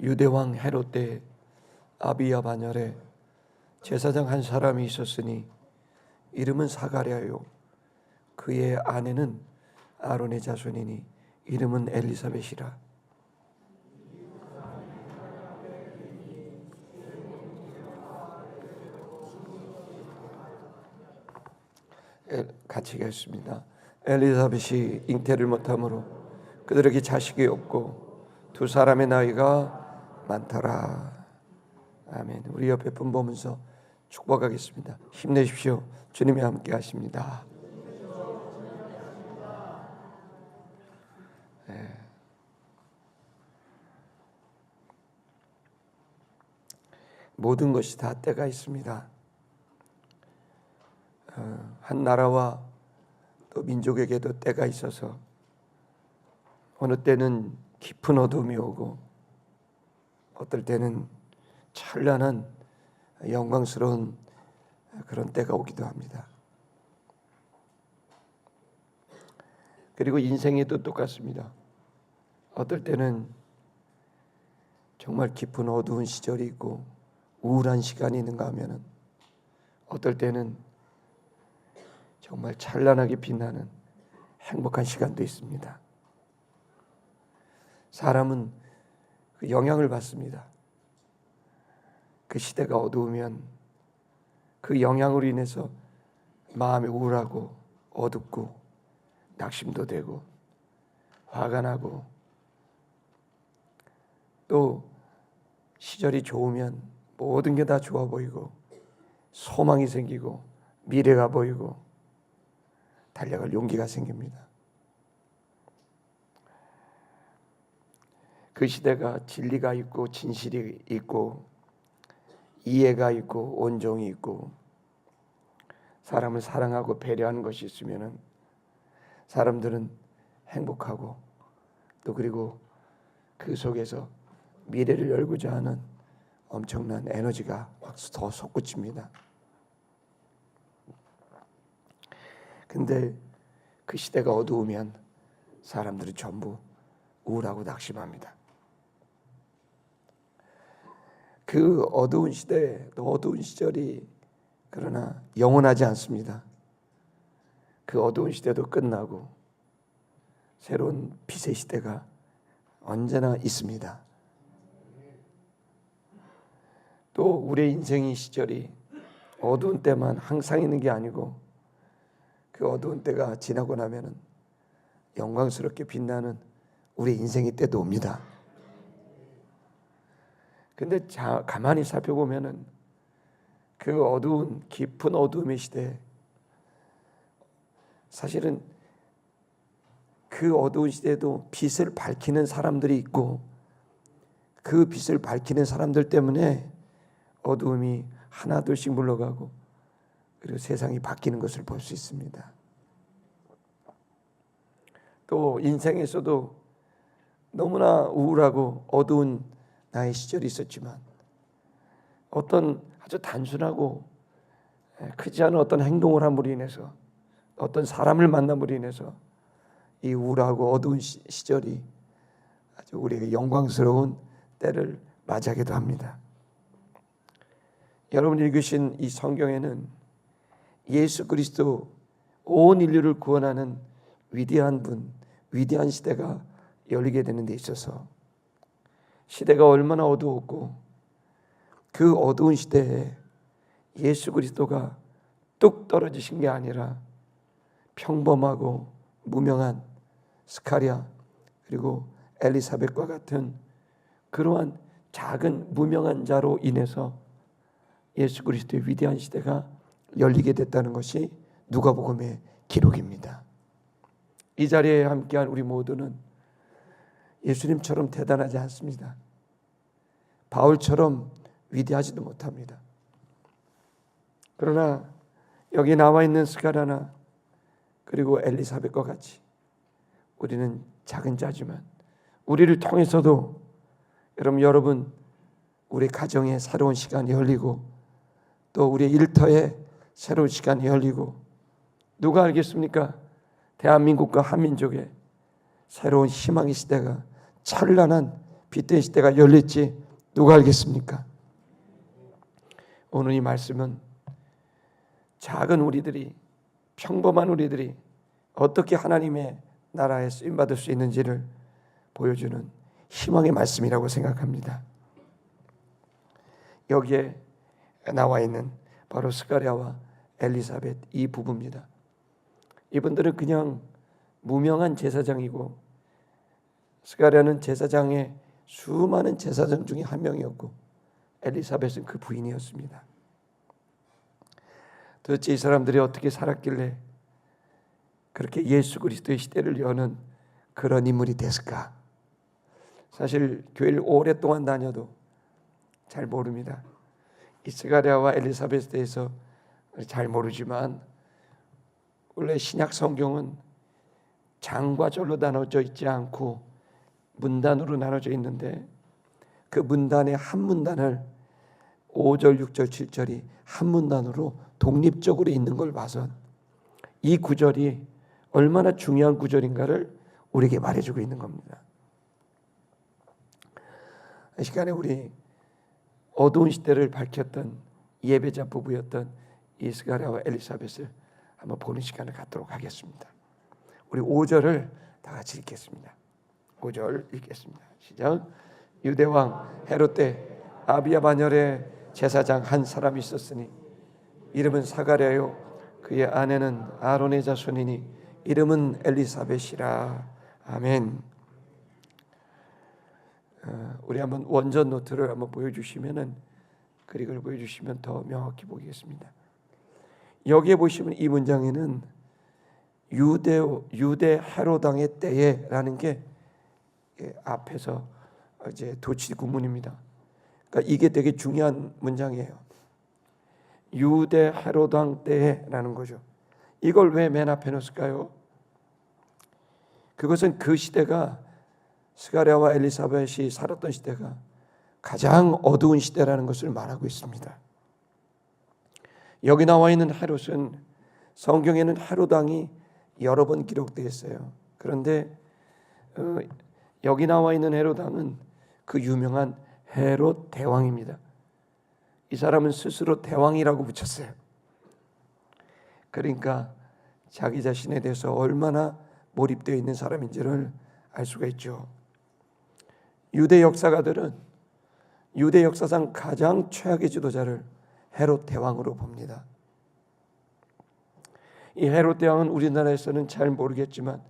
유대왕 헤롯 때 아비야 반열에 제사장 한 사람이 있었으니 이름은 사가랴요. 그의 아내는 아론의 자손이니 이름은 엘리사벳이라. 같이 읽겠습니다. 엘리사벳이 잉태를 못하므로 그들에게 자식이 없고 두 사람의 나이가 많더라. 아멘. 우리 옆에 분 보면서 축복하겠습니다. 힘내십시오. 주님이 함께 하십니다. 네. 모든 것이 다 때가 있습니다. 한 나라와 또 민족에게도 때가 있어서 어느 때는 깊은 어둠이 오고 어떨 때는 찬란한 영광스러운 그런 때가 오기도 합니다. 그리고 인생에도 똑같습니다. 어떨 때는 정말 깊은 어두운 시절이 있고 우울한 시간이 있는가 하면은 어떨 때는 정말 찬란하게 빛나는 행복한 시간도 있습니다. 사람은 그 영향을 받습니다. 그 시대가 어두우면 그 영향으로 인해서 마음이 우울하고 어둡고 낙심도 되고 화가 나고, 또 시절이 좋으면 모든 게 다 좋아 보이고 소망이 생기고 미래가 보이고 달려갈 용기가 생깁니다. 그 시대가 진리가 있고 진실이 있고 이해가 있고 온종이 있고 사람을 사랑하고 배려하는 것이 있으면은 사람들은 행복하고 또 그리고 그 속에서 미래를 열고자 하는 엄청난 에너지가 막 더 솟구칩니다. 근데 그 시대가 어두우면 사람들이 전부 우울하고 낙심합니다. 그 어두운 시대, 또 어두운 시절이 그러나 영원하지 않습니다. 그 어두운 시대도 끝나고 새로운 빛의 시대가 언제나 있습니다. 또 우리의 인생의 시절이 어두운 때만 항상 있는 게 아니고 그 어두운 때가 지나고 나면은 영광스럽게 빛나는 우리 인생의 때도 옵니다. 근데 가만히 살펴보면은 그 어두운 깊은 어두움의 시대에 사실은 그 어두운 시대에도 빛을 밝히는 사람들이 있고 그 빛을 밝히는 사람들 때문에 어두움이 하나둘씩 물러가고 그리고 세상이 바뀌는 것을 볼 수 있습니다. 또 인생에서도 너무나 우울하고 어두운 나의 시절이 있었지만 어떤 아주 단순하고 크지 않은 어떤 행동을 함으로 인해서 어떤 사람을 만남으로 인해서 이 우울하고 어두운 시절이 아주 우리에게 영광스러운 때를 맞이하기도 합니다. 여러분이 읽으신 이 성경에는 예수 그리스도 온 인류를 구원하는 위대한 분, 위대한 시대가 열리게 되는 데 있어서 시대가 얼마나 어두웠고 그 어두운 시대에 예수 그리스도가 뚝 떨어지신 게 아니라 평범하고 무명한 스가랴 그리고 엘리사벳과 같은 그러한 작은 무명한 자로 인해서 예수 그리스도의 위대한 시대가 열리게 됐다는 것이 누가복음의 기록입니다. 이 자리에 함께한 우리 모두는 예수님처럼 대단하지 않습니다. 바울처럼 위대하지도 못합니다. 그러나 여기 나와 있는 스가랴나 그리고 엘리사벳과 같이 우리는 작은 자지만 우리를 통해서도 여러분 우리 가정에 새로운 시간이 열리고 또 우리의 일터에 새로운 시간이 열리고 누가 알겠습니까? 대한민국과 한민족에 새로운 희망의 시대가 찬란한 빛된 시대가 열릴지 누가 알겠습니까? 오늘 이 말씀은 작은 우리들이, 평범한 우리들이 어떻게 하나님의 나라에 쓰임받을 수 있는지를 보여주는 희망의 말씀이라고 생각합니다. 여기에 나와 있는 바로 스가랴와 엘리사벳 이 부부입니다. 이분들은 그냥 무명한 제사장이고, 스가랴는 제사장의 수많은 제사장 중에 한 명이었고, 엘리사벳은 그 부인이었습니다. 도대체 이 사람들이 어떻게 살았길래 그렇게 예수 그리스도의 시대를 여는 그런 인물이 됐을까? 사실 교회를 오랫동안 다녀도 잘 모릅니다. 이 스가랴와 엘리사벳에 대해서 잘 모르지만, 원래 신약 성경은 장과 절로 나눠져 있지 않고 문단으로 나눠져 있는데, 그 문단의 한 문단을 5절, 6절, 7절이 한 문단으로 독립적으로 있는 걸 봐서 이 구절이 얼마나 중요한 구절인가를 우리에게 말해주고 있는 겁니다. 이 시간에 우리 어두운 시대를 밝혔던 예배자 부부였던 이 스가랴와 엘리사벳을 한번 보는 시간을 갖도록 하겠습니다. 우리 5절을 다 같이 읽겠습니다. 5절 읽겠습니다. 시작. 유대왕 헤롯 때 아비야 반열에 제사장 한 사람이 있었으니 이름은 사가랴요, 그의 아내는 아론의 자손이니 이름은 엘리사벳이라. 아멘. 우리 한번 원전 노트를 한번 보여주시면은, 그림을 보여주시면 더 명확히 보겠습니다. 여기에 보시면 이 문장에는 유대 헤롯 왕의 때에라는 게 앞에서 이제 도치 구문입니다. 그러니까 이게 되게 중요한 문장이에요. 유대 헤롯 왕 때에라는 거죠. 이걸 왜 맨 앞에 놓을까요? 그것은 그 시대가, 스가랴와 엘리사벳이 살았던 시대가 가장 어두운 시대라는 것을 말하고 있습니다. 여기 나와 있는 헤롯은, 성경에는 헤롯 왕이 여러 번 기록되어 있어요. 그런데 여기 나와 있는 헤롯 왕은 그 유명한 헤롯 대왕입니다. 이 사람은 스스로 대왕이라고 붙였어요. 그러니까 자기 자신에 대해서 얼마나 몰입되어 있는 사람인지를 알 수가 있죠. 유대 역사가들은 유대 역사상 가장 최악의 지도자를 헤롯 대왕으로 봅니다. 이 헤롯 대왕은 우리나라에서는 잘 모르겠지만,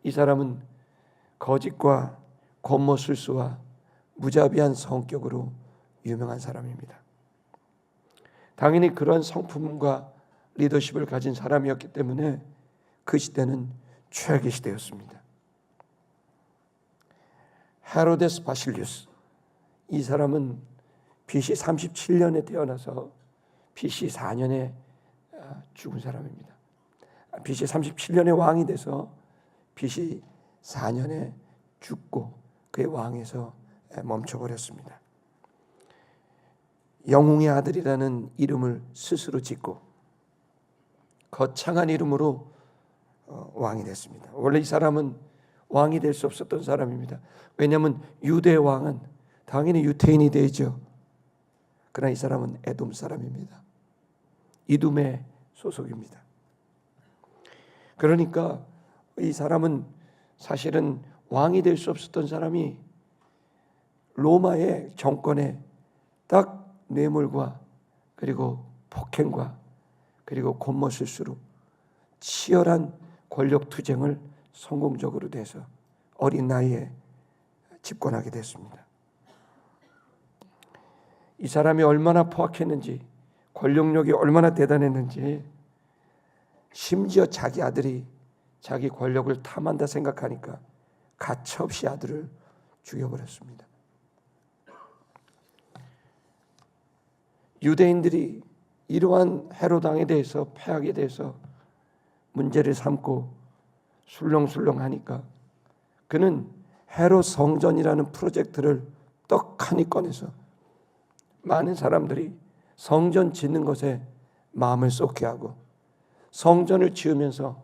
이 사람은 거짓과 권모술수와 무자비한 성격으로 유명한 사람입니다. 당연히 그런 성품과 리더십을 가진 사람이었기 때문에 그 시대는 최악의 시대였습니다. 헤로데스 바실리우스, 이 사람은 BC 37년에 태어나서 BC 4년에 죽은 사람입니다. BC 37년에 왕이 돼서 BC 4년에 죽고 그의 왕에서 멈춰버렸습니다. 영웅의 아들이라는 이름을 스스로 짓고 거창한 이름으로 왕이 됐습니다. 원래 이 사람은 왕이 될 수 없었던 사람입니다. 왜냐하면 유대 왕은 당연히 유태인이 되죠. 그러나 이 사람은 에돔 사람입니다. 이둠의 소속입니다. 그러니까 이 사람은 사실은 왕이 될 수 없었던 사람이 로마의 정권에 딱 뇌물과 그리고 폭행과 그리고 권모술수로 치열한 권력 투쟁을 성공적으로 돼서 어린 나이에 집권하게 됐습니다. 이 사람이 얼마나 포악했는지, 권력력이 얼마나 대단했는지, 심지어 자기 아들이 자기 권력을 탐한다 생각하니까 가차없이 아들을 죽여버렸습니다. 유대인들이 이러한 헤롯 왕에 대해서, 폐악에 대해서 문제를 삼고 술렁술렁하니까 그는 헤롯 성전이라는 프로젝트를 떡하니 꺼내서 많은 사람들이 성전 짓는 것에 마음을 쏟게 하고, 성전을 지으면서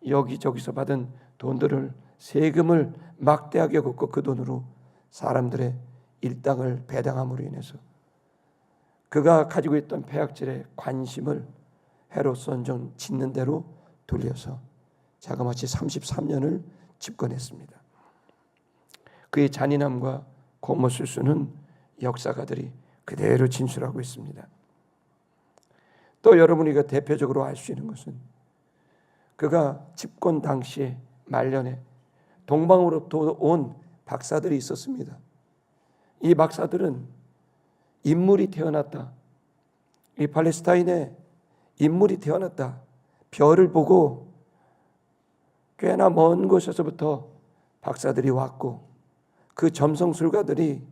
여기저기서 받은 돈들을, 세금을 막대하게 걷고 그 돈으로 사람들의 일당을 배당함으로 인해서 그가 가지고 있던 폐악질의 관심을 헤롯 선종 짓는 대로 돌려서 자그마치 33년을 집권했습니다. 그의 잔인함과 고무술수는 역사가들이 그대로 진술하고 있습니다. 또 여러분이 대표적으로 알 수 있는 것은 그가 집권 당시에 말년에 동방으로부터 온 박사들이 있었습니다. 이 박사들은 인물이 태어났다, 이 팔레스타인에 인물이 태어났다, 별을 보고 꽤나 먼 곳에서부터 박사들이 왔고 그 점성술가들이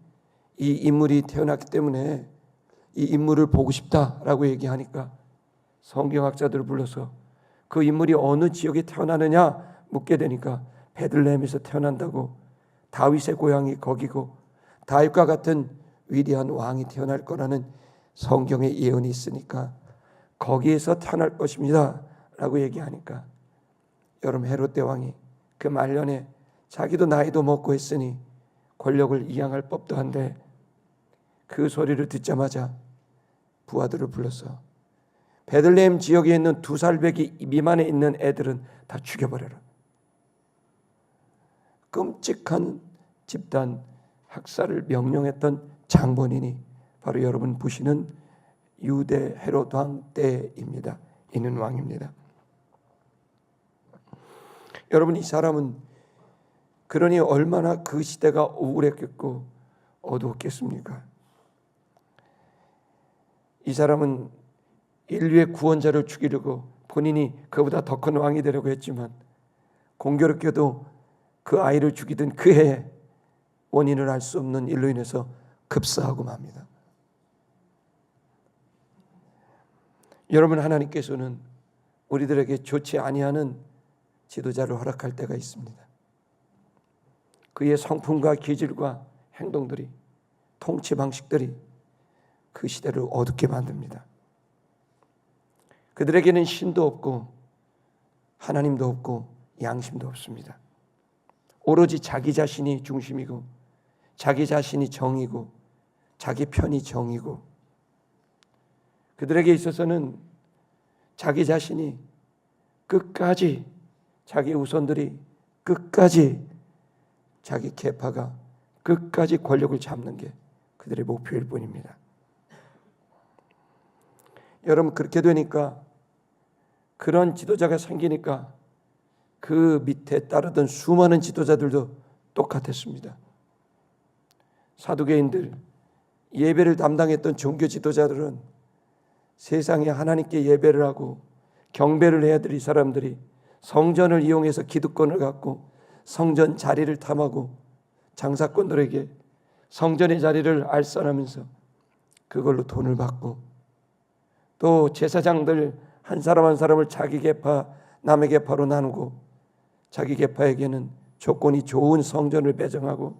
이 인물이 태어났기 때문에 이 인물을 보고 싶다라고 얘기하니까 성경학자들을 불러서 그 인물이 어느 지역에 태어나느냐 묻게 되니까 베들레헴에서 태어난다고, 다윗의 고향이 거기고 다윗과 같은 위대한 왕이 태어날 거라는 성경의 예언이 있으니까 거기에서 태어날 것입니다 라고 얘기하니까 여러분, 헤롯 대왕이 그 말년에 자기도 나이도 먹고 했으니 권력을 이양할 법도 한데 그 소리를 듣자마자 부하들을 불러서 베들레헴 지역에 있는 2살 미만에 있는 애들은 다 죽여버려라. 끔찍한 집단 학살을 명령했던 장본인이 바로 여러분 보시는 유대 헤롯 왕 때입니다. 이는 왕입니다. 여러분, 이 사람은 그러니 얼마나 그 시대가 우울했겠고 어두웠겠습니까? 이 사람은 인류의 구원자를 죽이려고 본인이 그보다 더 큰 왕이 되려고 했지만 공교롭게도 그 아이를 죽이던 그 해에 원인을 알 수 없는 일로 인해서 급사하고 맙니다. 여러분, 하나님께서는 우리들에게 좋지 아니하는 지도자를 허락할 때가 있습니다. 그의 성품과 기질과 행동들이, 통치 방식들이 그 시대를 어둡게 만듭니다. 그들에게는 신도 없고 하나님도 없고 양심도 없습니다. 오로지 자기 자신이 중심이고 자기 자신이 정이고 자기 편이 정이고, 그들에게 있어서는 자기 자신이 끝까지, 자기 우선들이 끝까지, 자기 계파가 끝까지 권력을 잡는 게 그들의 목표일 뿐입니다. 여러분, 그렇게 되니까, 그런 지도자가 생기니까 그 밑에 따르던 수많은 지도자들도 똑같았습니다. 사두개인들, 예배를 담당했던 종교 지도자들은 세상에 하나님께 예배를 하고 경배를 해야 될 이 사람들이 성전을 이용해서 기득권을 갖고 성전 자리를 탐하고 장사꾼들에게 성전의 자리를 알선하면서 그걸로 돈을 받고, 또 제사장들 한 사람 한 사람을 자기 계파 남의 계파로 나누고 자기 계파에게는 조건이 좋은 성전을 배정하고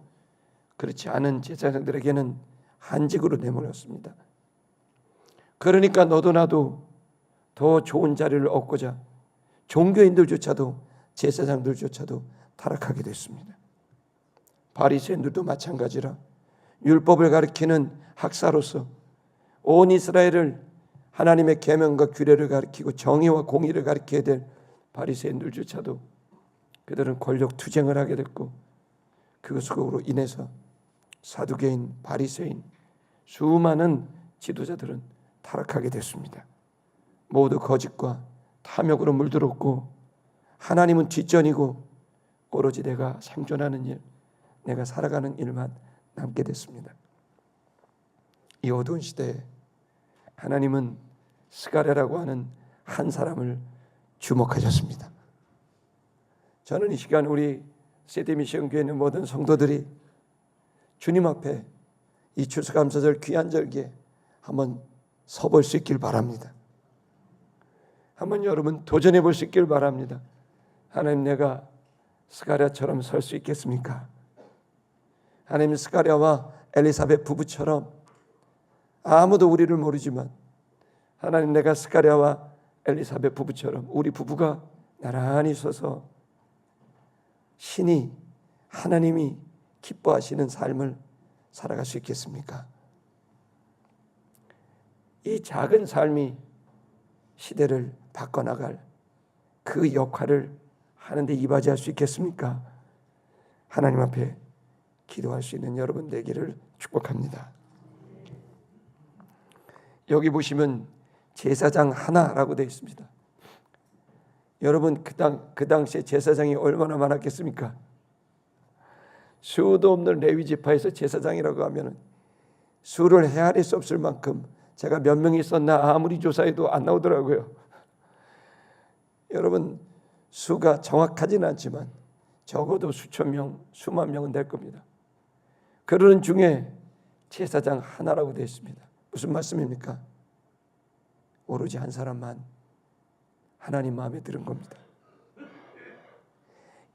그렇지 않은 제사장들에게는 한직으로 내몰았습니다. 그러니까 너도 나도 더 좋은 자리를 얻고자 종교인들조차도, 제사장들조차도 타락하게 됐습니다. 바리새인들도 마찬가지라 율법을 가리키는 학사로서 온 이스라엘을 하나님의 계명과 규례를 가리키고 정의와 공의를 가리켜야 될 바리새인들조차도 그들은 권력 투쟁을 하게 됐고, 그것으로 인해서 사두개인, 바리새인, 수많은 지도자들은 타락하게 됐습니다. 모두 거짓과 탐욕으로 물들었고 하나님은 뒷전이고 오로지 내가 생존하는 일, 내가 살아가는 일만 남게 됐습니다. 이 어두운 시대에 하나님은 스가랴라고 하는 한 사람을 주목하셨습니다. 저는 이 시간 우리 세대미션교회 있는 모든 성도들이 주님 앞에 이 추수감사절 귀한 절기에 한번 서볼 수 있길 바랍니다. 한번 여러분 도전해 볼 수 있길 바랍니다. 하나님, 내가 스가랴처럼 설 수 있겠습니까? 하나님, 스가랴와 엘리사벳 부부처럼 아무도 우리를 모르지만 하나님, 내가 스가랴와 엘리사벳 부부처럼 우리 부부가 나란히 서서 신이, 하나님이 기뻐하시는 삶을 살아갈 수 있겠습니까? 이 작은 삶이 시대를 바꿔나갈 그 역할을 하는데 이바지할 수 있겠습니까? 하나님 앞에 기도할 수 있는 여러분 되기를 축복합니다. 여기 보시면 제사장 하나라고 되어 있습니다. 여러분 그 당시에 제사장이 얼마나 많았겠습니까? 수도 없는 레위 지파에서 제사장이라고 하면 수를 헤아릴 수 없을 만큼, 제가 몇 명이 있었나 아무리 조사해도 안 나오더라고요. 여러분 수가 정확하지는 않지만 적어도 수천 명, 수만 명은 될 겁니다. 그러는 중에 제사장 하나라고 되어 있습니다. 무슨 말씀입니까? 오로지 한 사람만 하나님 마음에 드는 겁니다.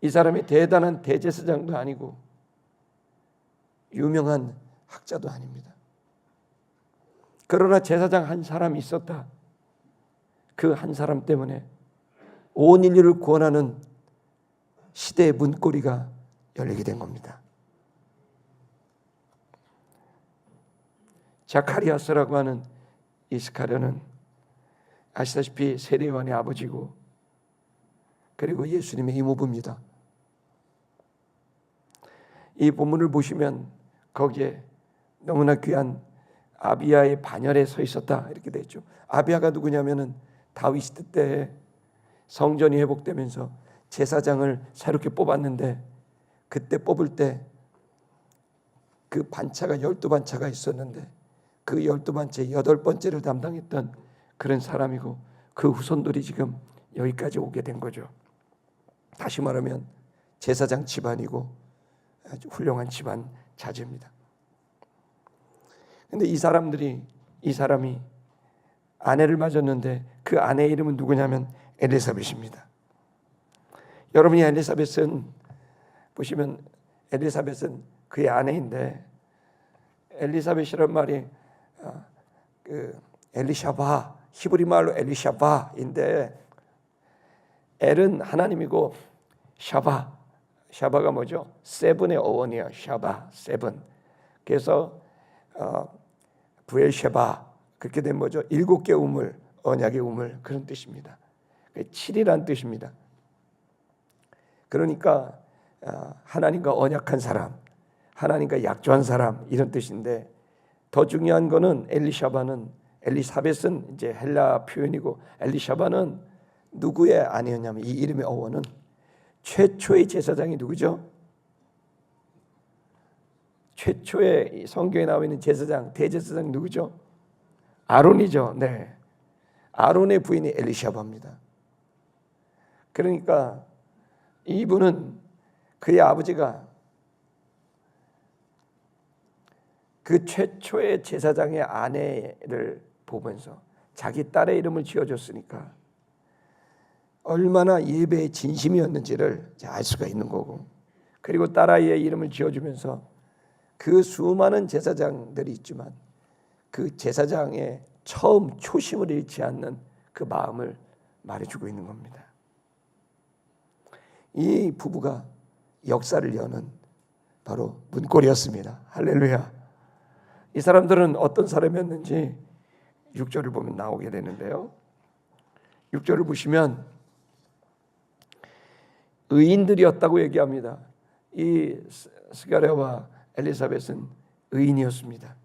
이 사람이 대단한 대제사장도 아니고 유명한 학자도 아닙니다. 그러나 제사장 한 사람이 있었다. 그 한 사람 때문에 온 인류를 구원하는 시대의 문고리가 열리게 된 겁니다. 자카리아스라고 하는 이스카랴는 아시다시피 세례요한의 아버지고 그리고 예수님의 이모부입니다. 이 본문을 보시면 거기에 너무나 귀한 아비야의 반열에 서 있었다 이렇게 되어 있죠. 아비야가 누구냐면은 다윗 때 성전이 회복되면서 제사장을 새롭게 뽑았는데, 그때 뽑을 때 그 반차가 12반차가 있었는데 그 12반차의 8번째를 담당했던 그런 사람이고, 그 후손들이 지금 여기까지 오게 된 거죠. 다시 말하면 제사장 집안이고 아주 훌륭한 집안 자제입니다. 근데 이 사람이 아내를 맞았는데 그 아내의 이름은 누구냐면 엘리사벳입니다. 여러분이 엘리사벳은 보시면 엘리사벳은 그의 아내인데, 엘리사벳이란 말이 그 엘리샤바, 히브리 말로 엘리샤바인데, 엘은 하나님이고 샤바가 뭐죠? 세븐의 어원이에요. 샤바, 세븐. 그래서 부엘셰바, 그렇게 된 뭐죠? 7개 우물, 언약의 우물, 그런 뜻입니다. 7이란 뜻입니다. 그러니까 하나님과 언약한 사람, 하나님과 약조한 사람, 이런 뜻인데, 더 중요한 거는 엘리사벳은 이제 헬라 표현이고, 엘리샤바는 누구의 아내였냐면, 이 이름의 어원은 최초의 제사장이 누구죠? 최초의 성경에 나와 있는 제사장, 대제사장 누구죠? 아론이죠. 네, 아론의 부인이 엘리샤바입니다. 그러니까 이분은 그의 아버지가 그 최초의 제사장의 아내를 보면서 자기 딸의 이름을 지어줬으니까 얼마나 예배의 진심이었는지를 알 수가 있는 거고, 그리고 딸아이의 이름을 지어주면서 그 수많은 제사장들이 있지만 그 제사장의 처음 초심을 잃지 않는 그 마음을 말해주고 있는 겁니다. 이 부부가 역사를 여는 바로 문고리였습니다. 할렐루야. 이 사람들은 어떤 사람이었는지 6절을 보면 나오게 되는데요. 6절을 보시면 의인들이었다고 얘기합니다. 이 스가랴와 엘리사벳은 의인이었습니다.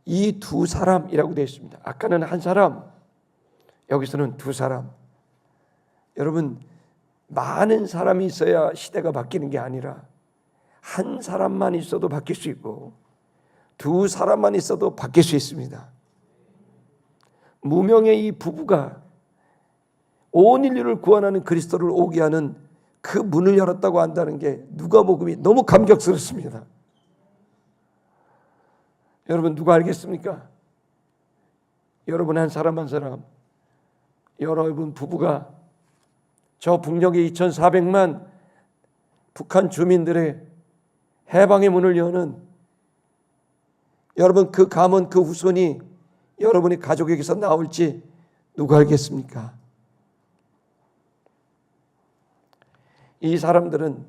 이 두 사람이라고 되어 있습니다. 아까는 한 사람, 여기서는 두 사람. 여러분, 많은 사람이 있어야 시대가 바뀌는 게 아니라 한 사람만 있어도 바뀔 수 있고 두 사람만 있어도 바뀔 수 있습니다. 무명의 이 부부가 온 인류를 구원하는 그리스도를 오게 하는 그 문을 열었다고 한다는 게 누가복음이 너무 감격스럽습니다. 여러분, 누가 알겠습니까? 여러분 한 사람 한 사람, 여러분 부부가 저 북녘의 2,400만 북한 주민들의 해방의 문을 여는, 여러분 그 가문, 그 후손이 여러분의 가족에게서 나올지 누가 알겠습니까? 이 사람들은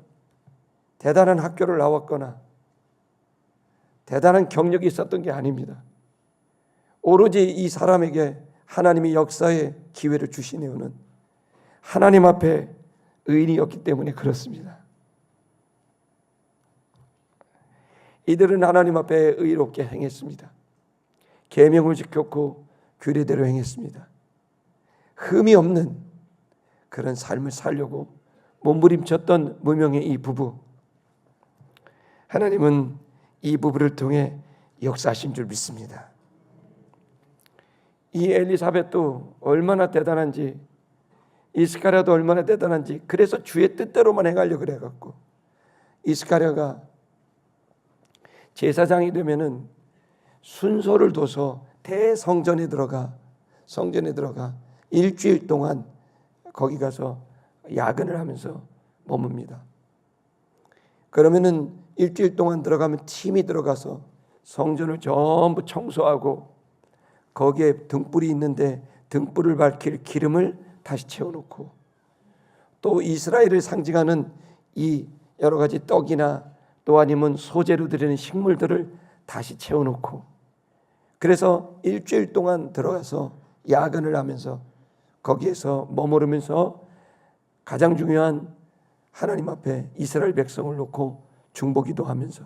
대단한 학교를 나왔거나 대단한 경력이 있었던 게 아닙니다. 오로지 이 사람에게 하나님이 역사의 기회를 주신 이유는 하나님 앞에 의인이었기 때문에 그렇습니다. 이들은 하나님 앞에 의롭게 행했습니다. 계명을 지켰고 규례대로 행했습니다. 흠이 없는 그런 삶을 살려고 몸부림쳤던 무명의 이 부부, 하나님은 이 부부를 통해 역사하신 줄 믿습니다. 이 엘리사벳도 얼마나 대단한지, 이스카랴도 얼마나 대단한지, 그래서 주의 뜻대로만 행하려고 그래갖고 이스카랴가 제사장이 되면은 순서를 둬서 대성전에 들어가 일주일 동안 거기 가서 야근을 하면서 머뭅니다. 그러면은 일주일 동안 들어가면 팀이 들어가서 성전을 전부 청소하고 거기에 등불이 있는데 등불을 밝힐 기름을 다시 채워놓고 또 이스라엘을 상징하는 이 여러 가지 떡이나 또 아니면 소재로 드리는 식물들을 다시 채워놓고 그래서 일주일 동안 들어가서 야근을 하면서 거기에서 머무르면서 가장 중요한 하나님 앞에 이스라엘 백성을 놓고 중보기도 하면서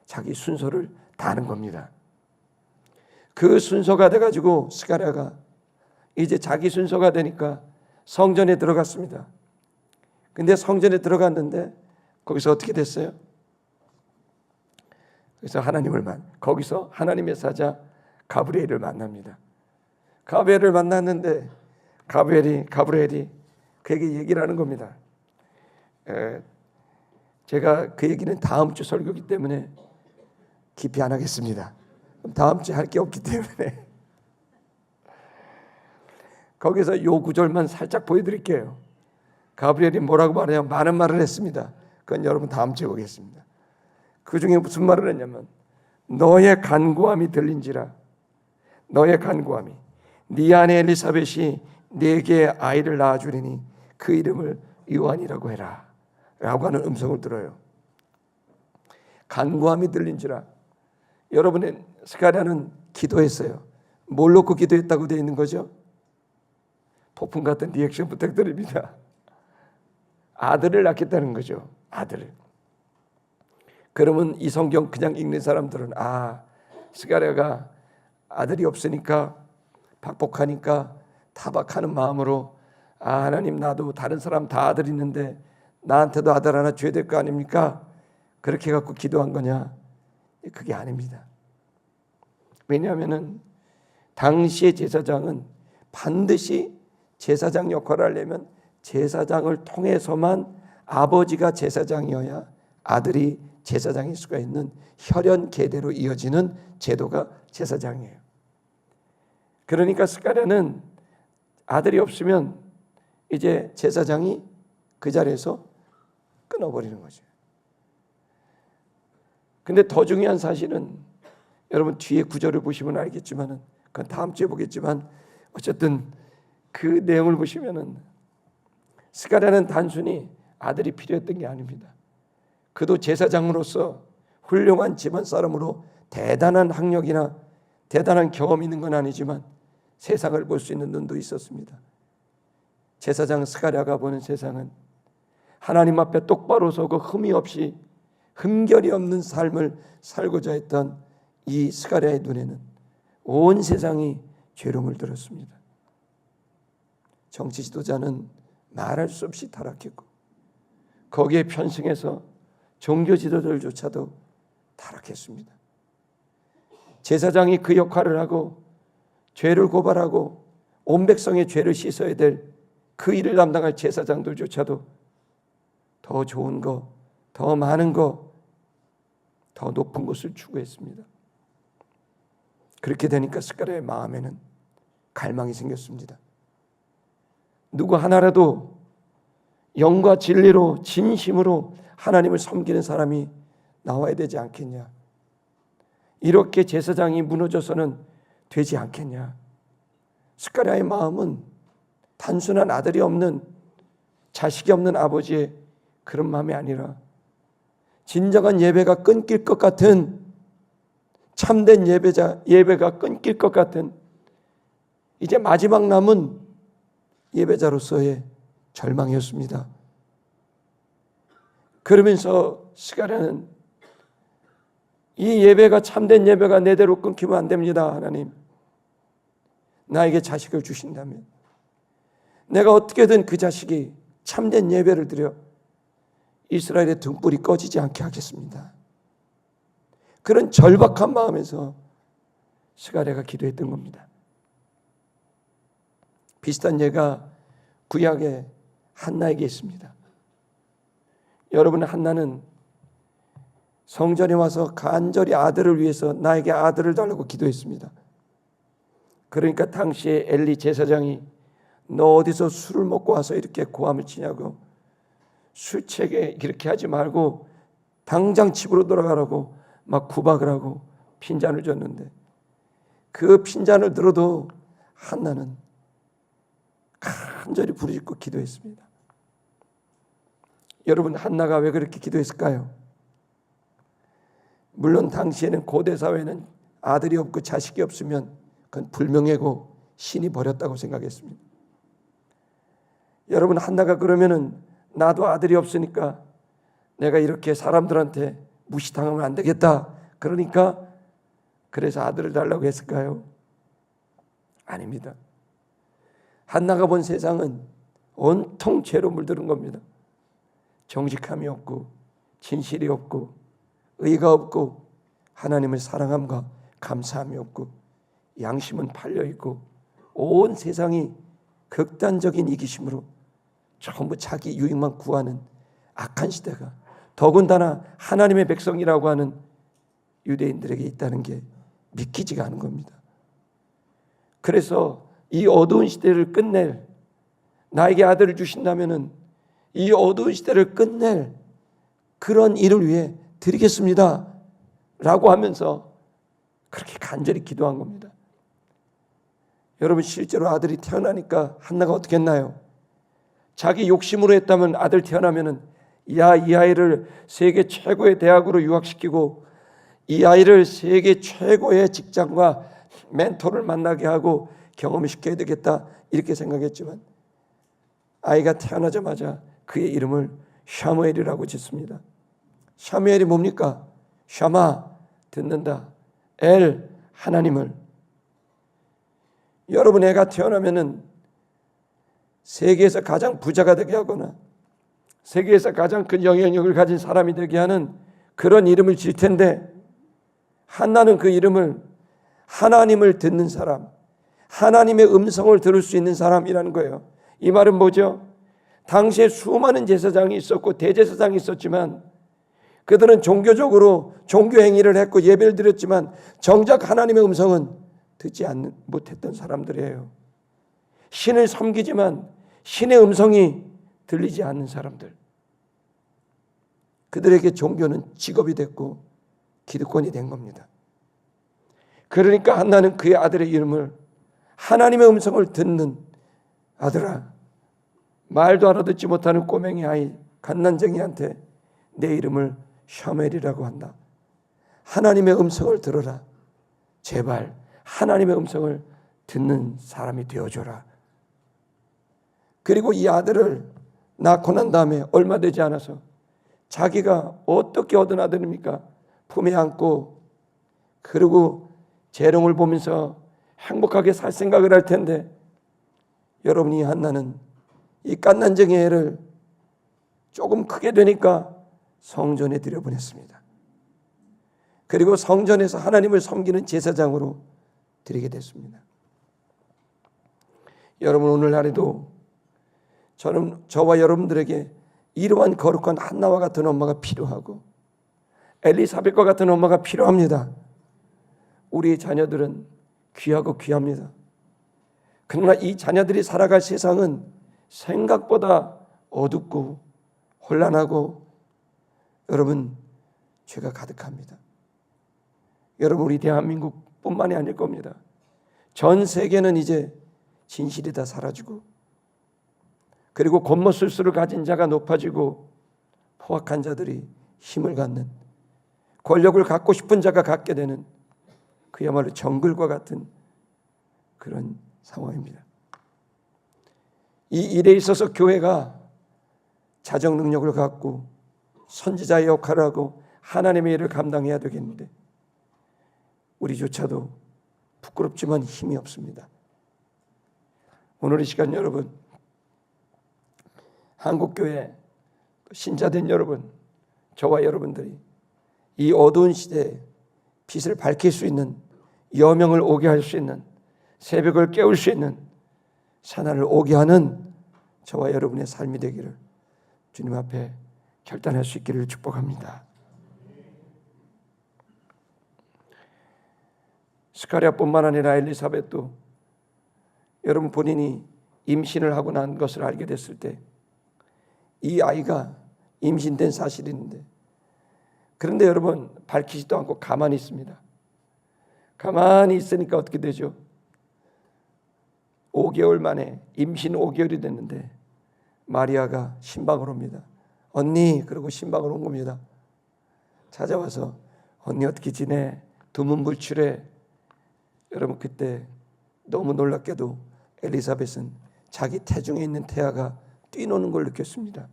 자기 순서를 다하는 겁니다. 그 순서가 돼가지고 스가랴가 이제 자기 순서가 되니까 성전에 들어갔습니다. 근데 성전에 들어갔는데 거기서 어떻게 됐어요? 거기서 하나님의 사자 가브리엘을 만납니다. 가브리엘을 만났는데 가브리엘이 그에게 얘기를 하는 겁니다. 제가 그 얘기는 다음 주 설교이기 때문에 깊이 안 하겠습니다. 다음 주에 할 게 없기 때문에 거기서 요 구절만 살짝 보여드릴게요. 가브리엘이 뭐라고 말해요? 많은 말을 했습니다. 그건 여러분 다음 주에 보겠습니다. 그 중에 무슨 말을 했냐면 너의 간구함이 들린지라 너의 간구함이 네 아내 엘리사벳이 네게 아이를 낳아주리니 그 이름을 요한이라고 해라 라고 하는 음성을 들어요. 간구함이 들린지라. 여러분의 스가랴는 기도했어요. 뭘 놓고 기도했다고 되어 있는 거죠? 폭풍 같은 리액션 부탁드립니다. 아들을 낳겠다는 거죠. 아들을. 그러면 이 성경 그냥 읽는 사람들은 스가랴가 아들이 없으니까 박복하니까 타박하는 마음으로 하나님 나도 다른 사람 다 아들 있는데 나한테도 아들 하나 줘야 될 거 아닙니까? 그렇게 갖고 기도한 거냐? 그게 아닙니다. 왜냐하면은 당시의 제사장은 반드시 제사장 역할을 하려면 제사장을 통해서만 아버지가 제사장이어야 아들이 제사장일 수가 있는 혈연 계대로 이어지는 제도가 제사장이에요. 그러니까 스가랴는 아들이 없으면 이제 제사장이 그 자리에서 끊어버리는 거죠. 근데 더 중요한 사실은 여러분 뒤에 구절을 보시면 알겠지만은 그건 다음 주에 보겠지만 어쨌든 그 내용을 보시면은 스가랴는 단순히 아들이 필요했던 게 아닙니다. 그도 제사장으로서 훌륭한 집안 사람으로 대단한 학력이나 대단한 경험이 있는 건 아니지만 세상을 볼 수 있는 눈도 있었습니다. 제사장 스가랴가 보는 세상은 하나님 앞에 똑바로 서고 흠이 없이 흠결이 없는 삶을 살고자 했던 이 스가랴의 눈에는 온 세상이 죄로움을 들었습니다. 정치 지도자는 말할 수 없이 타락했고 거기에 편승해서 종교 지도자들조차도 타락했습니다. 제사장이 그 역할을 하고 죄를 고발하고 온 백성의 죄를 씻어야 될 그 일을 담당할 제사장들조차도 더 좋은 거, 더 많은 거, 더 높은 것을 추구했습니다. 그렇게 되니까 스가랴의 마음에는 갈망이 생겼습니다. 누구 하나라도 영과 진리로 진심으로 하나님을 섬기는 사람이 나와야 되지 않겠냐. 이렇게 제사장이 무너져서는 되지 않겠냐. 스가랴의 마음은 단순한 아들이 없는 자식이 없는 아버지의 그런 마음이 아니라 진정한 예배가 끊길 것 같은, 참된 예배가 끊길 것 같은 이제 마지막 남은 예배자로서의 절망이었습니다. 그러면서 스가랴는 이 예배가 참된 예배가 내대로 끊기면 안 됩니다. 하나님, 나에게 자식을 주신다면 내가 어떻게든 그 자식이 참된 예배를 드려 이스라엘의 등불이 꺼지지 않게 하겠습니다. 그런 절박한 마음에서 스가랴가 기도했던 겁니다. 비슷한 예가 구약의 한나에게 있습니다. 여러분, 한나는 성전에 와서 간절히 아들을 위해서 나에게 아들을 달라고 기도했습니다. 그러니까 당시에 엘리 제사장이 너 어디서 술을 먹고 와서 이렇게 고함을 치냐고, 술 취하게 이렇게 하지 말고 당장 집으로 돌아가라고 막 구박을 하고 핀잔을 줬는데, 그 핀잔을 들어도 한나는 간절히 부르짖고 기도했습니다. 여러분, 한나가 왜 그렇게 기도했을까요? 물론 당시에는 고대 사회는 아들이 없고 자식이 없으면 그건 불명예고 신이 버렸다고 생각했습니다. 여러분, 한나가 그러면은 나도 아들이 없으니까 내가 이렇게 사람들한테 무시당하면 안 되겠다, 그러니까 그래서 아들을 달라고 했을까요? 아닙니다. 한나가 본 세상은 온통 죄로 물들은 겁니다. 정직함이 없고 진실이 없고 의가 없고 하나님을 사랑함과 감사함이 없고 양심은 팔려있고 온 세상이 극단적인 이기심으로 전부 자기 유익만 구하는 악한 시대가 더군다나 하나님의 백성이라고 하는 유대인들에게 있다는 게 믿기지가 않은 겁니다. 그래서 이 어두운 시대를 끝낼, 나에게 아들을 주신다면은 이 어두운 시대를 끝낼 그런 일을 위해 드리겠습니다 라고 하면서 그렇게 간절히 기도한 겁니다. 여러분, 실제로 아들이 태어나니까 한나가 어떻게 했나요? 자기 욕심으로 했다면 아들 태어나면은 이 아이를 세계 최고의 대학으로 유학시키고 이 아이를 세계 최고의 직장과 멘토를 만나게 하고 경험을 시켜야 되겠다, 이렇게 생각했지만 아이가 태어나자마자 그의 이름을 샤무엘이라고 짓습니다. 샤무엘이 뭡니까? 샤마, 듣는다. 엘, 하나님을. 여러분, 애가 태어나면은 세계에서 가장 부자가 되게 하거나 세계에서 가장 큰 영향력을 가진 사람이 되게 하는 그런 이름을 질 텐데, 한나는 그 이름을 하나님을 듣는 사람, 하나님의 음성을 들을 수 있는 사람이라는 거예요. 이 말은 뭐죠? 당시에 수많은 제사장이 있었고 대제사장이 있었지만 그들은 종교적으로 종교 행위를 했고 예배를 드렸지만 정작 하나님의 음성은 듣지 못했던 사람들이에요. 신을 섬기지만 신의 음성이 들리지 않는 사람들. 그들에게 종교는 직업이 됐고 기득권이 된 겁니다. 그러니까 한나는 그의 아들의 이름을 하나님의 음성을 듣는 아들아, 말도 알아듣지 못하는 꼬맹이 아이 갓난쟁이한테 내 이름을 샤멜이라고 한다. 하나님의 음성을 들어라. 제발 하나님의 음성을 듣는 사람이 되어줘라. 그리고 이 아들을 낳고 난 다음에 얼마 되지 않아서 자기가 어떻게 얻은 아들입니까? 품에 안고 그리고 재롱을 보면서 행복하게 살 생각을 할 텐데, 여러분이 한나는 이 갓난쟁이 애를 조금 크게 되니까 성전에 들여보냈습니다. 그리고 성전에서 하나님을 섬기는 제사장으로 드리게 됐습니다. 여러분, 오늘날에도 저와 여러분들에게 이러한 거룩한 한나와 같은 엄마가 필요하고 엘리사벳과 같은 엄마가 필요합니다. 우리의 자녀들은 귀하고 귀합니다. 그러나 이 자녀들이 살아갈 세상은 생각보다 어둡고 혼란하고 여러분 죄가 가득합니다. 여러분, 우리 대한민국뿐만이 아닐 겁니다. 전 세계는 이제 진실이 다 사라지고 그리고 겉멋술수를 가진 자가 높아지고 포악한 자들이 힘을 갖는, 권력을 갖고 싶은 자가 갖게 되는 그야말로 정글과 같은 그런 상황입니다. 이 일에 있어서 교회가 자정 능력을 갖고 선지자의 역할을 하고 하나님의 일을 감당해야 되겠는데 우리조차도 부끄럽지만 힘이 없습니다. 오늘 이 시간 여러분, 한국교회 신자된 여러분, 저와 여러분들이 이 어두운 시대에 빛을 밝힐 수 있는, 여명을 오게 할 수 있는, 새벽을 깨울 수 있는, 사나를 오게 하는 저와 여러분의 삶이 되기를 주님 앞에 결단할 수 있기를 축복합니다. 스가랴뿐만 아니라 엘리사벳도 여러분 본인이 임신을 하고 난 것을 알게 됐을 때 이 아이가 임신된 사실인데, 그런데 여러분 밝히지도 않고 가만히 있습니다. 가만히 있으니까 어떻게 되죠? 5개월 만에, 임신 5개월이 됐는데 마리아가 신방을 옵니다. 언니, 그러고 신방을 온 겁니다. 찾아와서 언니 어떻게 지내? 두문불출해. 여러분 그때 너무 놀랍게도 엘리사벳은 자기 태중에 있는 태아가 뛰노는 걸 느꼈습니다.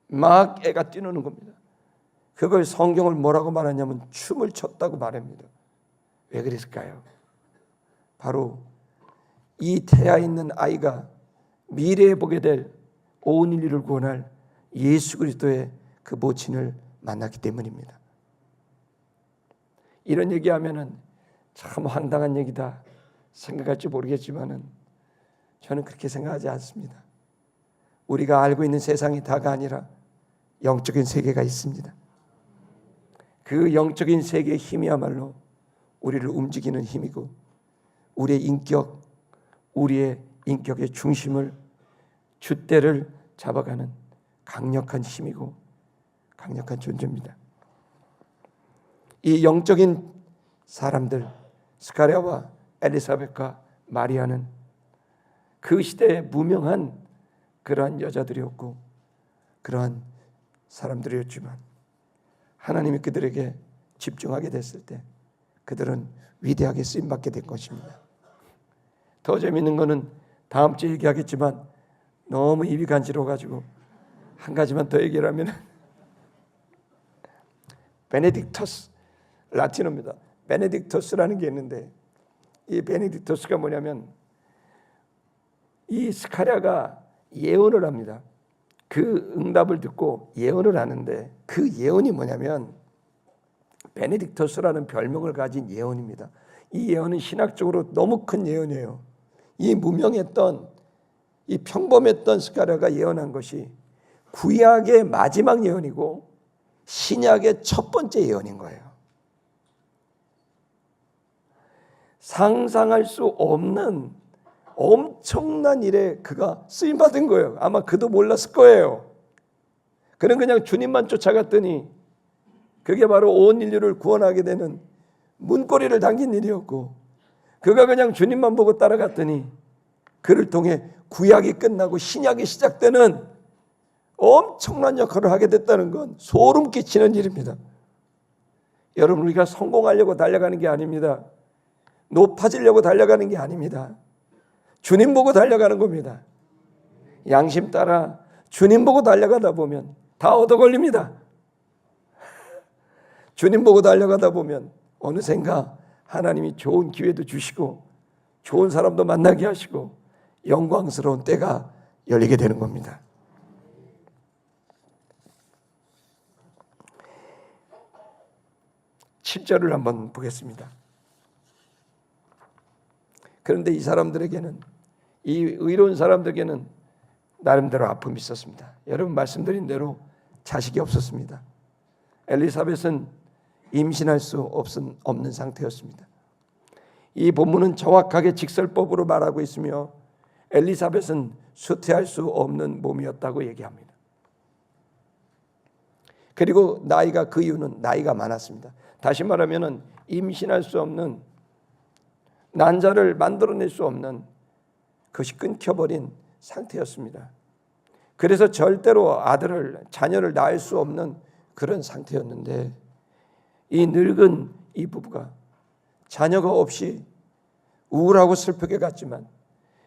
막 애가 뛰노는 겁니다. 그걸 성경을 뭐라고 말하냐면 춤을 췄다고 말합니다. 왜 그랬을까요? 바로 이 태아 있는 아이가 미래에 보게 될 온 인류를 구원할 예수 그리스도의 그 모친을 만났기 때문입니다. 이런 얘기하면은 참 황당한 얘기다 생각할지 모르겠지만은 저는 그렇게 생각하지 않습니다. 우리가 알고 있는 세상이 다가 아니라 영적인 세계가 있습니다. 그 영적인 세계의 힘이야말로 우리를 움직이는 힘이고 우리의 인격의 중심을, 줏대를 잡아가는 강력한 힘이고 강력한 존재입니다. 이 영적인 사람들, 스가랴와 엘리사벳과 마리아는 그 시대에 무명한 그러한 여자들이었고 그러한 사람들이었지만 하나님이 그들에게 집중하게 됐을 때 그들은 위대하게 쓰임받게 된 것입니다. 더 재미있는 것은 다음 주에 얘기하겠지만 너무 입이 간지러워가지고 한 가지만 더 얘기를 하면 베네딕터스, 라틴어입니다. 베네딕터스라는 게 있는데 이 베네딕터스가 뭐냐면 이 스가랴가 예언을 합니다. 그 응답을 듣고 예언을 하는데 그 예언이 뭐냐면 베네딕터스라는 별명을 가진 예언입니다. 이 예언은 신학적으로 너무 큰 예언이에요. 이 무명했던, 이 평범했던 스가랴가 예언한 것이 구약의 마지막 예언이고 신약의 첫 번째 예언인 거예요. 상상할 수 없는 엄청난 일에 그가 쓰임받은 거예요. 아마 그도 몰랐을 거예요. 그는 그냥 주님만 쫓아갔더니 그게 바로 온 인류를 구원하게 되는 문고리를 당긴 일이었고 그가 그냥 주님만 보고 따라갔더니 그를 통해 구약이 끝나고 신약이 시작되는 엄청난 역할을 하게 됐다는 건 소름 끼치는 일입니다. 여러분, 우리가 성공하려고 달려가는 게 아닙니다. 높아지려고 달려가는 게 아닙니다. 주님 보고 달려가는 겁니다. 양심 따라 주님 보고 달려가다 보면 다 얻어 걸립니다. 주님 보고 달려가다 보면 어느샌가 하나님이 좋은 기회도 주시고 좋은 사람도 만나게 하시고 영광스러운 때가 열리게 되는 겁니다. (7절을) 한번 보겠습니다. 그런데 이 사람들에게는, 이 의로운 사람들에게는 나름대로 아픔이 있었습니다. 여러분 말씀드린 대로 자식이 없었습니다. 엘리사벳은 임신할 수 없는 상태였습니다. 이 본문은 정확하게 직설법으로 말하고 있으며 엘리사벳은 수태할 수 없는 몸이었다고 얘기합니다. 그리고 나이가, 그 이유는 나이가 많았습니다. 다시 말하면 임신할 수 없는, 난자를 만들어낼 수 없는, 그것이 끊겨버린 상태였습니다. 그래서 절대로 자녀를 낳을 수 없는 그런 상태였는데 이 늙은 이 부부가 자녀가 없이 우울하고 슬프게 갔지만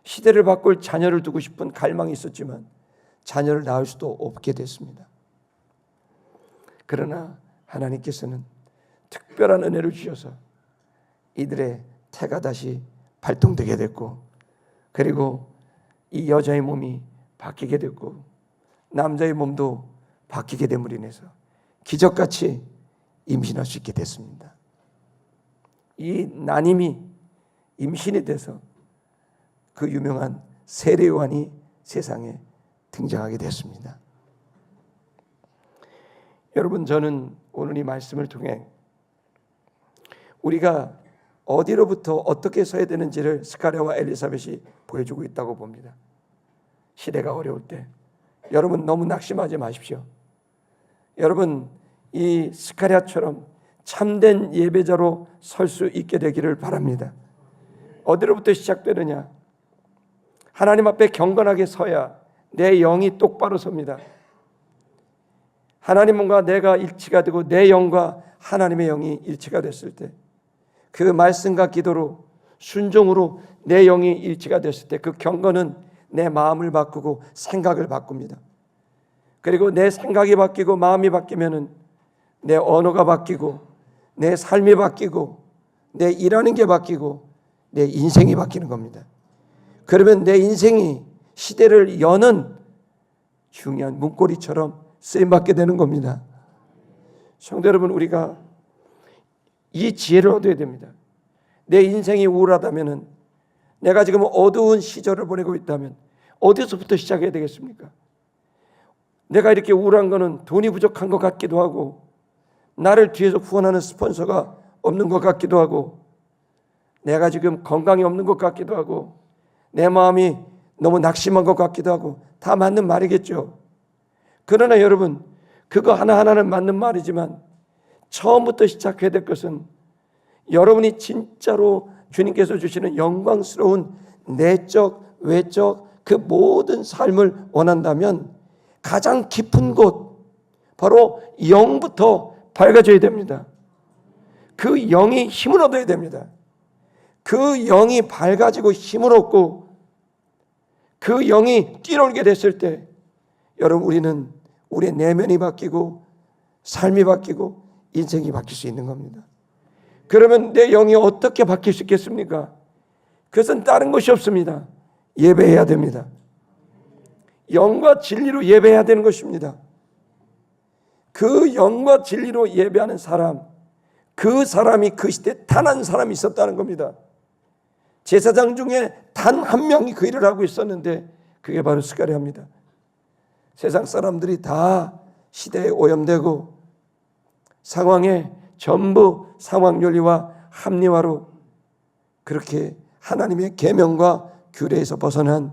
시대를 바꿀 자녀를 두고 싶은 갈망이 있었지만 자녀를 낳을 수도 없게 됐습니다. 그러나 하나님께서는 특별한 은혜를 주셔서 이들의 태가 다시 발동되게 됐고, 그리고 이 여자의 몸이 바뀌게 됐고 남자의 몸도 바뀌게 됨으로 인해서 기적같이 임신할 수 있게 됐습니다. 이 난임이 임신이 돼서 그 유명한 세례 요한이 세상에 등장하게 됐습니다. 여러분, 저는 오늘 이 말씀을 통해 우리가 어디로부터 어떻게 서야 되는지를 스가랴와 엘리사벳이 보여주고 있다고 봅니다. 시대가 어려울 때 여러분 너무 낙심하지 마십시오. 여러분, 이 스가랴처럼 참된 예배자로 설 수 있게 되기를 바랍니다. 어디로부터 시작되느냐? 하나님 앞에 경건하게 서야 내 영이 똑바로 섭니다. 하나님과 내가 일치가 되고 내 영과 하나님의 영이 일치가 됐을 때, 그 말씀과 기도로 순종으로 내 영이 일치가 됐을 때 그 경건은 내 마음을 바꾸고 생각을 바꿉니다. 그리고 내 생각이 바뀌고 마음이 바뀌면은 내 언어가 바뀌고 내 삶이 바뀌고 내 일하는 게 바뀌고 내 인생이 바뀌는 겁니다. 그러면 내 인생이 시대를 여는 중요한 문고리처럼 쓰임받게 되는 겁니다. 성도 여러분, 우리가 이 지혜를 얻어야 됩니다. 내 인생이 우울하다면, 내가 지금 어두운 시절을 보내고 있다면 어디서부터 시작해야 되겠습니까? 내가 이렇게 우울한 거는 돈이 부족한 것 같기도 하고, 나를 뒤에서 후원하는 스폰서가 없는 것 같기도 하고, 내가 지금 건강이 없는 것 같기도 하고, 내 마음이 너무 낙심한 것 같기도 하고, 다 맞는 말이겠죠. 그러나 여러분, 그거 하나하나는 맞는 말이지만 처음부터 시작해야 될 것은 여러분이 진짜로 주님께서 주시는 영광스러운 내적, 외적 그 모든 삶을 원한다면 가장 깊은 곳, 바로 영부터 밝아져야 됩니다. 그 영이 힘을 얻어야 됩니다. 그 영이 밝아지고 힘을 얻고 그 영이 뛰놀게 됐을 때, 여러분, 우리는 우리의 내면이 바뀌고 삶이 바뀌고 인생이 바뀔 수 있는 겁니다. 그러면 내 영이 어떻게 바뀔 수 있겠습니까? 그것은 다른 것이 없습니다. 예배해야 됩니다. 영과 진리로 예배해야 되는 것입니다. 그 영과 진리로 예배하는 사람, 그 사람이 그 시대에 단 한 사람이 있었다는 겁니다. 제사장 중에 단 한 명이 그 일을 하고 있었는데 그게 바로 스가랴입니다. 세상 사람들이 다 시대에 오염되고 상황에 전부 상황윤리와 합리화로 그렇게 하나님의 계명과 규례에서 벗어난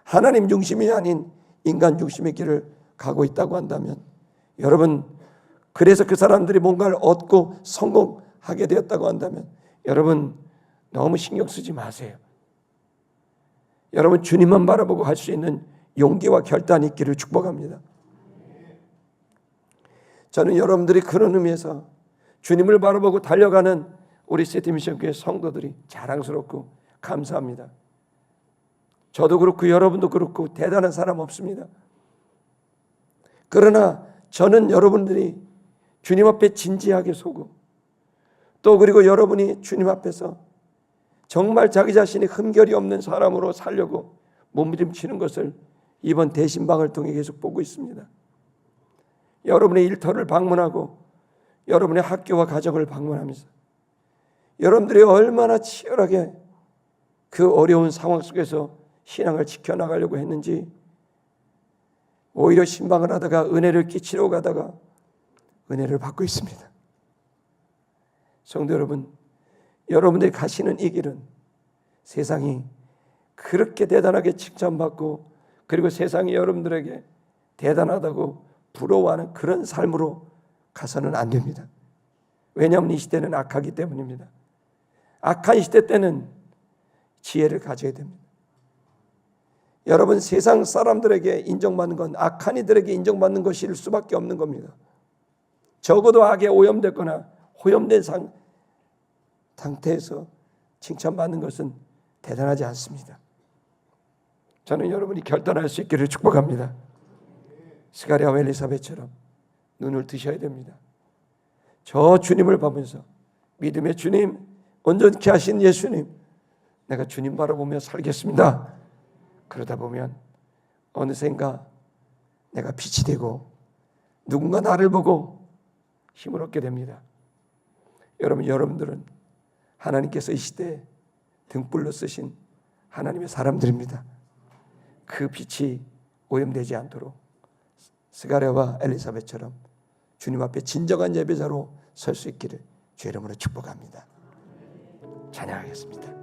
하나님 중심이 아닌 인간 중심의 길을 가고 있다고 한다면, 여러분, 그래서 그 사람들이 뭔가를 얻고 성공하게 되었다고 한다면 여러분 너무 신경 쓰지 마세요. 여러분, 주님만 바라보고 할 수 있는 용기와 결단이 있기를 축복합니다. 저는 여러분들이 그런 의미에서 주님을 바라보고 달려가는 우리 세트미션교회 성도들이 자랑스럽고 감사합니다. 저도 그렇고 여러분도 그렇고 대단한 사람 없습니다. 그러나 저는 여러분들이 주님 앞에 진지하게 서고, 또 그리고 여러분이 주님 앞에서 정말 자기 자신이 흠결이 없는 사람으로 살려고 몸부림치는 것을 이번 대신방을 통해 계속 보고 있습니다. 여러분의 일터를 방문하고 여러분의 학교와 가정을 방문하면서 여러분들이 얼마나 치열하게 그 어려운 상황 속에서 신앙을 지켜나가려고 했는지, 오히려 신방을 하다가 은혜를 끼치러 가다가 은혜를 받고 있습니다. 성도 여러분, 여러분들이 가시는 이 길은 세상이 그렇게 대단하게 칭찬받고, 그리고 세상이 여러분들에게 대단하다고 부러워하는 그런 삶으로 가서는 안 됩니다. 왜냐하면 이 시대는 악하기 때문입니다. 악한 시대 때는 지혜를 가져야 됩니다. 여러분, 세상 사람들에게 인정받는 건 악한 이들에게 인정받는 것일 수밖에 없는 겁니다. 적어도 악에 오염됐거나 오염된 상태에서 칭찬받는 것은 대단하지 않습니다. 저는 여러분이 결단할 수 있기를 축복합니다. 스가랴와 엘리사벳처럼 눈을 뜨셔야 됩니다. 저 주님을 보면서 믿음의 주님, 온전케 하신 예수님, 내가 주님 바라보며 살겠습니다. 그러다 보면 어느샌가 내가 빛이 되고 누군가 나를 보고 힘을 얻게 됩니다. 여러분들은 하나님께서 이 시대에 등불로 쓰신 하나님의 사람들입니다. 그 빛이 오염되지 않도록 스가랴와 엘리사벳처럼 주님 앞에 진정한 예배자로 설 수 있기를 주의 이름으로 축복합니다. 찬양하겠습니다.